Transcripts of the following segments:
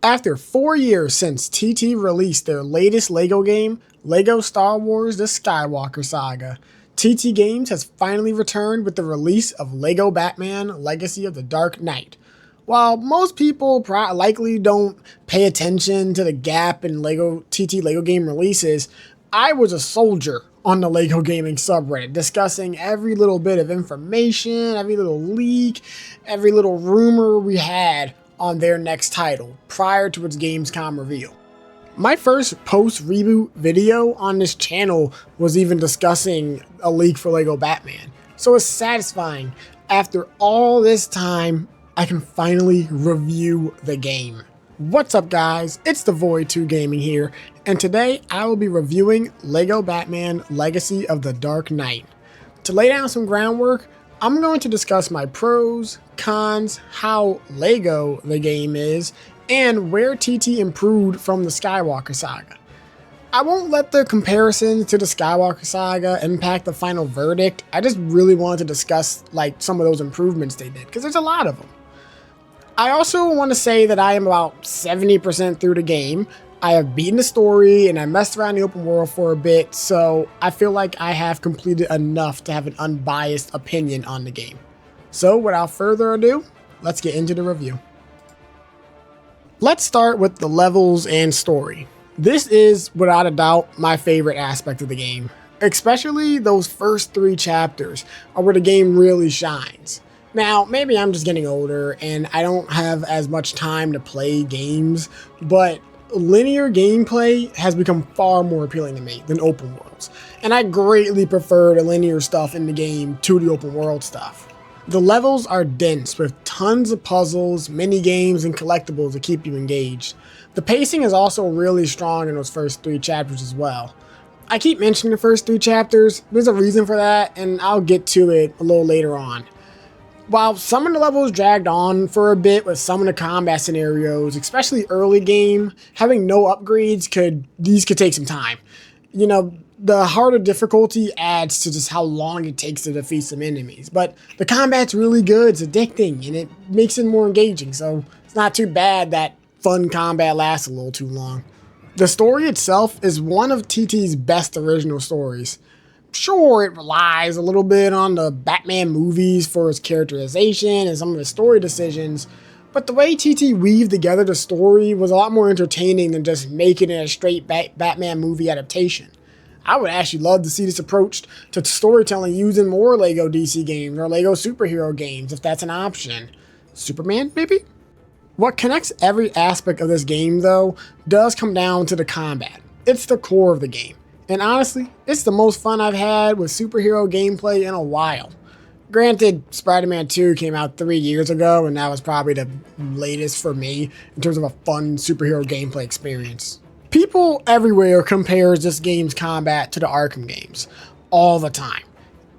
After 4 years since TT released their latest LEGO game, LEGO Star Wars The Skywalker Saga, TT Games has finally returned with the release of LEGO Batman Legacy of the Dark Knight. While most people likely don't pay attention to the gap in TT LEGO game releases, I was a soldier on the LEGO gaming subreddit, discussing every little bit of information, every little leak, every little rumor we had on their next title prior to its Gamescom reveal. My first post-reboot video on this channel was even discussing a leak for LEGO Batman, so it's satisfying. After all this time, I can finally review the game. What's up guys, it's the Void2 Gaming here, and today I will be reviewing LEGO Batman Legacy of the Dark Knight. To lay down some groundwork, I'm going to discuss my pros, cons, how LEGO the game is, and where TT improved from the Skywalker Saga. I won't let the comparisons to the Skywalker Saga impact the final verdict. I just really wanted to discuss some of those improvements they did, because there's a lot of them. I also want to say that I am about 70% through the game. I have beaten the story and I messed around the open world for a bit, so I feel like I have completed enough to have an unbiased opinion on the game. So without further ado, let's get into the review. Let's start with the levels and story. This is, without a doubt, my favorite aspect of the game. Especially those first 3 chapters are where the game really shines. Now, maybe I'm just getting older and I don't have as much time to play games, but linear gameplay has become far more appealing to me than open worlds, and I greatly prefer the linear stuff in the game to the open world stuff. The levels are dense with tons of puzzles, mini games, and collectibles to keep you engaged. The pacing is also really strong in those first 3 chapters as well. I keep mentioning the first 3 chapters, there's a reason for that, and I'll get to it a little later on. While some of the levels dragged on for a bit with some of the combat scenarios, especially early game, having no upgrades could take some time. You know, the harder difficulty adds to just how long it takes to defeat some enemies, but the combat's really good, it's addicting, and it makes it more engaging, so it's not too bad that fun combat lasts a little too long. The story itself is one of TT's best original stories. Sure, it relies a little bit on the Batman movies for its characterization and some of his story decisions, but the way TT weaved together the story was a lot more entertaining than just making it a straight Batman movie adaptation. I would actually love to see this approach to storytelling using more LEGO DC games or LEGO superhero games if that's an option. Superman, maybe? What connects every aspect of this game, though, does come down to the combat. It's the core of the game. And honestly, it's the most fun I've had with superhero gameplay in a while. Granted, Spider-Man 2 came out 3 years ago, and that was probably the latest for me in terms of a fun superhero gameplay experience. People everywhere compares this game's combat to the Arkham games, all the time.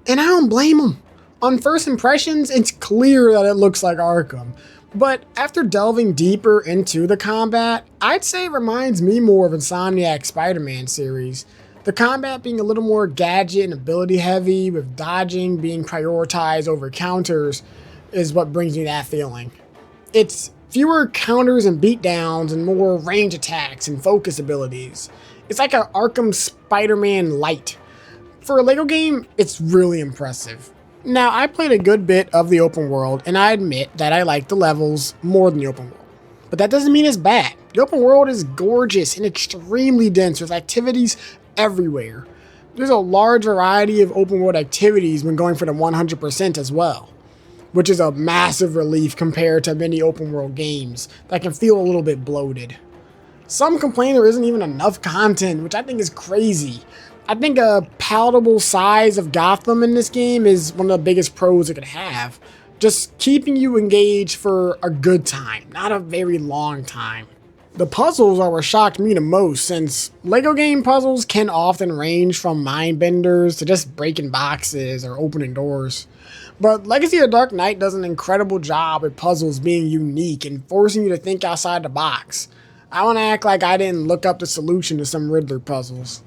And I don't blame them. On first impressions, it's clear that it looks like Arkham. But after delving deeper into the combat, I'd say it reminds me more of Insomniac's Spider-Man series. The combat being a little more gadget and ability heavy, with dodging being prioritized over counters, is what brings me that feeling. It's fewer counters and beatdowns and more range attacks and focus abilities. It's like an Arkham Spider-Man light. For a LEGO game, it's really impressive. Now, I played a good bit of the open world, and I admit that I like the levels more than the open world. But that doesn't mean it's bad. The open world is gorgeous and extremely dense with activities everywhere. There's a large variety of open world activities when going for the 100% as well, which is a massive relief compared to many open world games that can feel a little bit bloated. Some complain there isn't even enough content, which I think is crazy. I think a palatable size of Gotham in this game is one of the biggest pros it could have. Just keeping you engaged for a good time, not a very long time. The puzzles are what shocked me the most, since LEGO game puzzles can often range from mind benders to just breaking boxes or opening doors. But Legacy of the Dark Knight does an incredible job at puzzles being unique and forcing you to think outside the box. I want to act like I didn't look up the solution to some Riddler puzzles.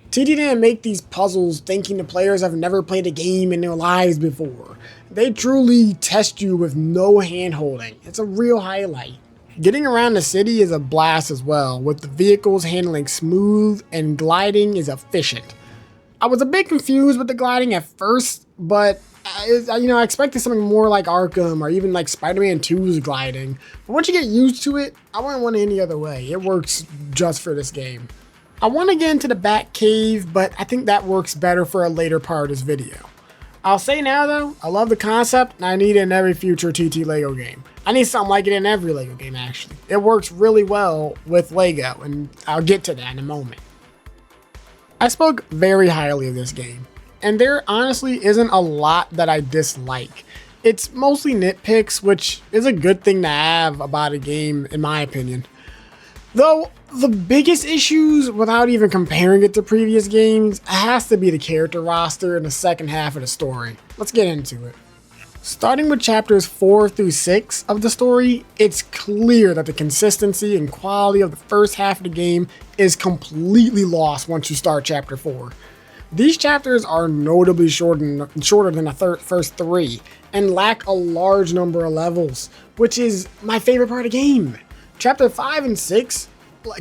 TT didn't make these puzzles thinking the players have never played a game in their lives before. They truly test you with no hand-holding. It's a real highlight. Getting around the city is a blast as well, with the vehicles handling smooth and gliding is efficient. I was a bit confused with the gliding at first, but I expected something more like Arkham or even like Spider-Man 2's gliding. But once you get used to it, I wouldn't want it any other way. It works just for this game. I want to get into the Batcave, but I think that works better for a later part of this video. I'll say now though, I love the concept and I need it in every future TT LEGO game. I need something like it in every LEGO game actually. It works really well with LEGO and I'll get to that in a moment. I spoke very highly of this game, and there honestly isn't a lot that I dislike. It's mostly nitpicks, which is a good thing to have about a game in my opinion. Though the biggest issues, without even comparing it to previous games, has to be the character roster and the second half of the story. Let's get into it. Starting with chapters 4 through 6 of the story, it's clear that the consistency and quality of the first half of the game is completely lost once you start chapter 4. These chapters are notably shorter than the first 3 and lack a large number of levels, which is my favorite part of the game. Chapter 5 and 6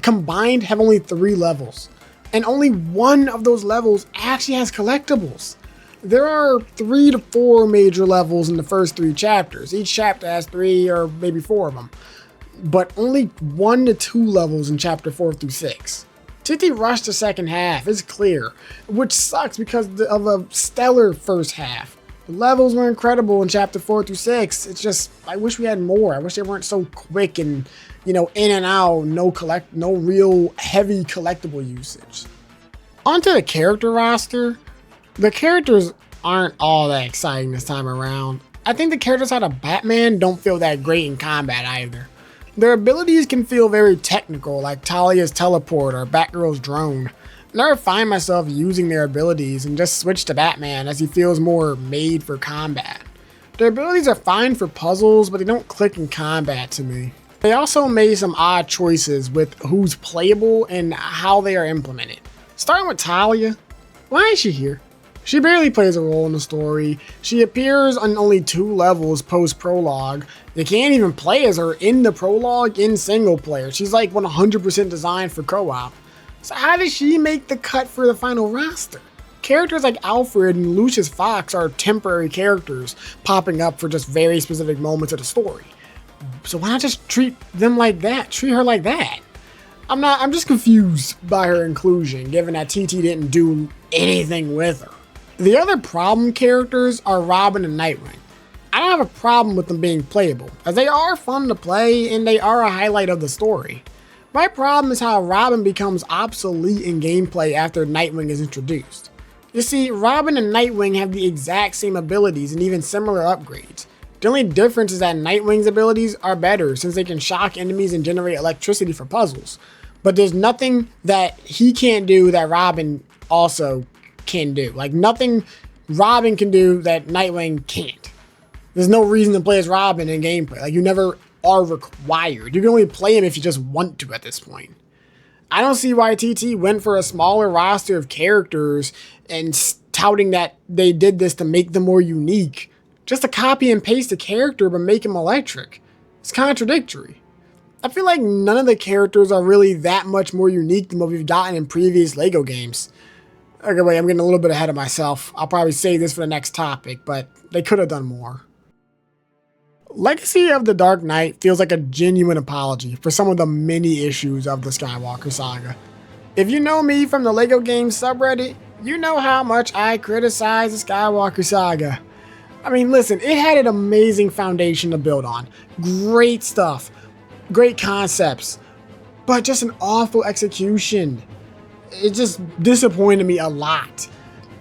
combined have only 3 levels, and only one of those levels actually has collectibles. There are 3 to 4 major levels in the first 3 chapters. Each chapter has 3 or maybe 4 of them, but only 1 to 2 levels in chapter 4 through 6. TT rushed the second half, it's clear, which sucks because of a stellar first half. The levels were incredible in chapter 4 through 6. It's just, I wish we had more. I wish they weren't so quick and, in and out, no real heavy collectible usage. Onto the character roster. The characters aren't all that exciting this time around. I think the characters out of Batman don't feel that great in combat either. Their abilities can feel very technical, like Talia's teleport or Batgirl's drone. I never find myself using their abilities and just switch to Batman as he feels more made for combat. Their abilities are fine for puzzles, but they don't click in combat to me. They also made some odd choices with who's playable and how they are implemented. Starting with Talia, why is she here? She barely plays a role in the story. She appears on only 2 levels post-prologue. You can't even play as her in the prologue in single player. She's like 100% designed for co-op. So how did she make the cut for the final roster? Characters like Alfred and Lucius Fox are temporary characters popping up for just very specific moments of the story. So why not just treat them like that? Treat her like that. I'm just confused by her inclusion, given that TT didn't do anything with her. The other problem characters are Robin and Nightwing. I don't have a problem with them being playable, as they are fun to play and they are a highlight of the story. My problem is how Robin becomes obsolete in gameplay after Nightwing is introduced. You see, Robin and Nightwing have the exact same abilities and even similar upgrades. The only difference is that Nightwing's abilities are better since they can shock enemies and generate electricity for puzzles. But there's nothing that he can't do that Robin also can do. Like nothing Robin can do that Nightwing can't. There's no reason to play as Robin in gameplay. Like you never are required. You can only play him if you just want to at this point. I don't see why TT went for a smaller roster of characters and touting that they did this to make them more unique. Just to copy and paste a character but make him electric. It's contradictory. I feel like none of the characters are really that much more unique than what we've gotten in previous LEGO games. Okay, wait, I'm getting a little bit ahead of myself. I'll probably save this for the next topic, but they could have done more. Legacy of the Dark Knight feels like a genuine apology for some of the many issues of the Skywalker saga. If you know me from the LEGO Games subreddit, you know how much I criticize the Skywalker saga. I mean, listen, it had an amazing foundation to build on. Great stuff, great concepts, but just an awful execution. It just disappointed me a lot.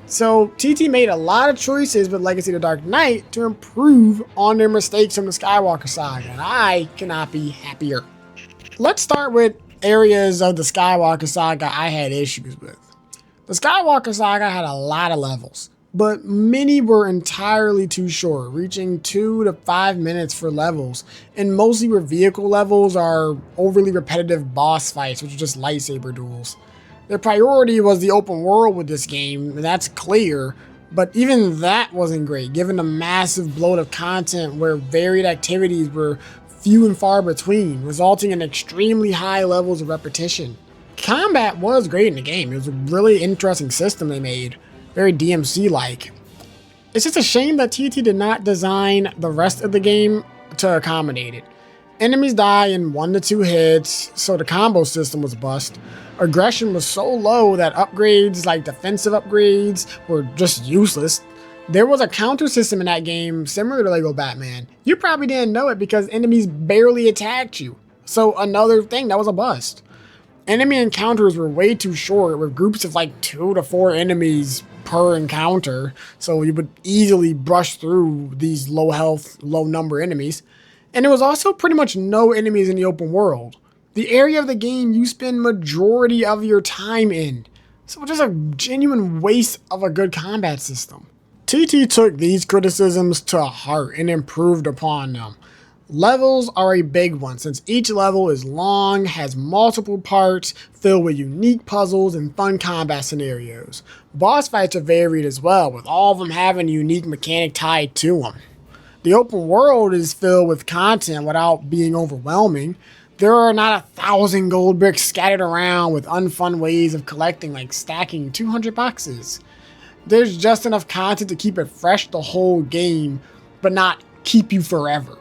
So TT made a lot of choices with Legacy of the Dark Knight to improve on their mistakes from the Skywalker saga, and I cannot be happier. Let's start with areas of the Skywalker saga I had issues with. The Skywalker saga had a lot of levels, but many were entirely too short, reaching 2 to 5 minutes for levels, and mostly were vehicle levels or overly repetitive boss fights, which are just lightsaber duels. Their priority was the open world with this game, and that's clear, but even that wasn't great, given the massive bloat of content where varied activities were few and far between, resulting in extremely high levels of repetition. Combat was great in the game. It was a really interesting system they made, very DMC-like. It's just a shame that TT did not design the rest of the game to accommodate it. Enemies die in 1 to 2 hits, so the combo system was bust. Aggression was so low that upgrades like defensive upgrades were just useless. There was a counter system in that game similar to LEGO Batman. You probably didn't know it because enemies barely attacked you. So another thing that was a bust. Enemy encounters were way too short, with groups of like 2 to 4 enemies per encounter, so you would easily brush through these low health, low number enemies. And there was also pretty much no enemies in the open world. The area of the game you spend majority of your time in. So just a genuine waste of a good combat system. TT took these criticisms to heart and improved upon them. Levels are a big one since each level is long, has multiple parts, filled with unique puzzles and fun combat scenarios. Boss fights are varied as well, with all of them having a unique mechanic tied to them. The open world is filled with content without being overwhelming. There are not 1,000 gold bricks scattered around with unfun ways of collecting, like stacking 200 boxes. There's just enough content to keep it fresh the whole game, but not keep you forever.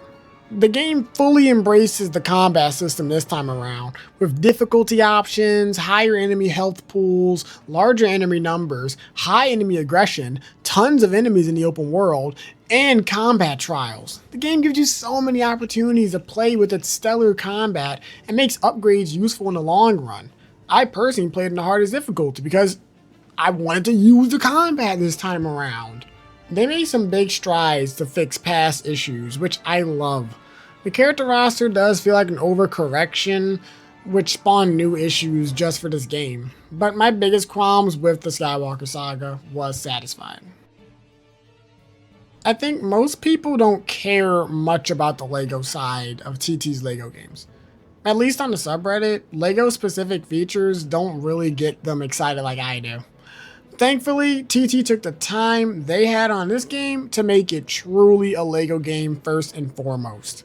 The game fully embraces the combat system this time around, with difficulty options, higher enemy health pools, larger enemy numbers, high enemy aggression, tons of enemies in the open world, and combat trials. The game gives you so many opportunities to play with its stellar combat and makes upgrades useful in the long run. I personally played in the hardest difficulty because I wanted to use the combat this time around. They made some big strides to fix past issues, which I love. The character roster does feel like an overcorrection, which spawned new issues just for this game, but my biggest qualms with the Skywalker Saga was satisfied. I think most people don't care much about the LEGO side of TT's LEGO games. At least on the subreddit, LEGO specific features don't really get them excited like I do. Thankfully, TT took the time they had on this game to make it truly a LEGO game first and foremost.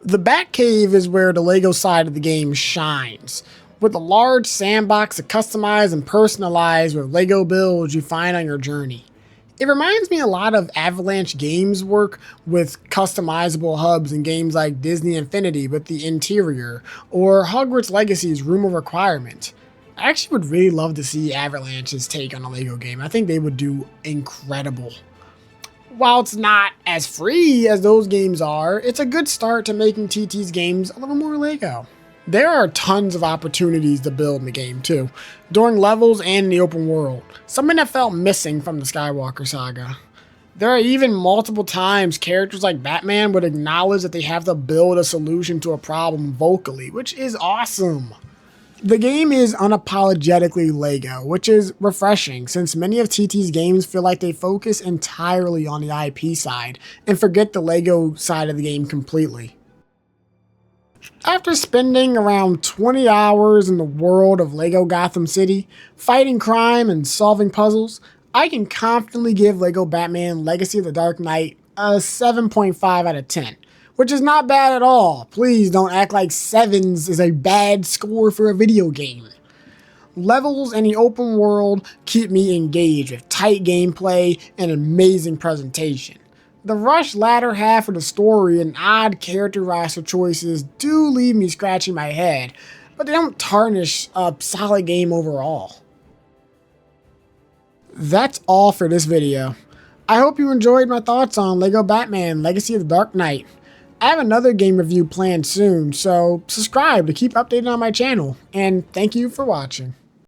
The Batcave is where the LEGO side of the game shines, with a large sandbox to customize and personalize with LEGO builds you find on your journey. It reminds me a lot of Avalanche Games' work with customizable hubs in games like Disney Infinity with the interior, or Hogwarts Legacy's Room of Requirement. I actually would really love to see Avalanche's take on a LEGO game. I think they would do incredible. While it's not as free as those games are, it's a good start to making TT's games a little more LEGO. There are tons of opportunities to build in the game too, during levels and in the open world, something that felt missing from the Skywalker Saga. There are even multiple times characters like Batman would acknowledge that they have to build a solution to a problem vocally, which is awesome. The game is unapologetically LEGO, which is refreshing since many of TT's games feel like they focus entirely on the IP side and forget the LEGO side of the game completely. After spending around 20 hours in the world of LEGO Gotham City, fighting crime and solving puzzles, I can confidently give LEGO Batman Legacy of the Dark Knight a 7.5 out of 10. Which is not bad at all. Please don't act like 7s is a bad score for a video game. Levels in the open world keep me engaged with tight gameplay and amazing presentation. The rushed latter half of the story and odd character roster choices do leave me scratching my head, but they don't tarnish a solid game overall. That's all for this video. I hope you enjoyed my thoughts on LEGO Batman Legacy of the Dark Knight. I have another game review planned soon, so subscribe to keep updated on my channel, and thank you for watching.